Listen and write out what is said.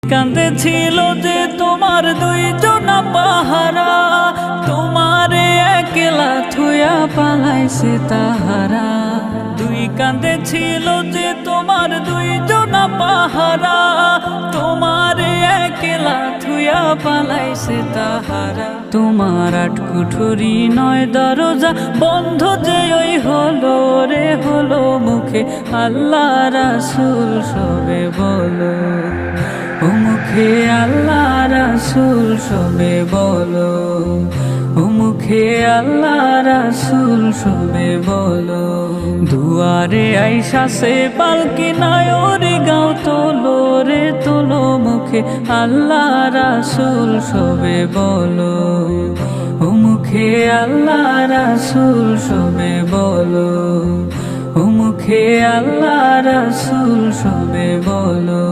কাঁদেছিল যে তোমার দুইজনা পাহারা, তোমারে একলা থুয়া পালাইছে তাহারা। দুই কাঁদেছিল যে তোমার দুইজনা পাহারা, তোমারে একলা থুয়া পালাইছে তাহারা। তোমার আট কুঠুরি নয় দরজা বন্ধ যে ওই হলো রে হলো, মুখে আল্লাহ রাসূল সবে বলো, ও মুখে আল্লাহ রাসূল সবে বলো, ও মুখে আল্লাহ রাসূল সবে বলো। দুয়ারে আইসাছে পালকি নায়রে গাও তোলো রে তোলো, মুখে আল্লাহ রাসূল সবে বলো, ও মুখে আল্লাহ রাসূল সবে বলো, ও মুখে আল্লাহ রাসূল সবে বলো।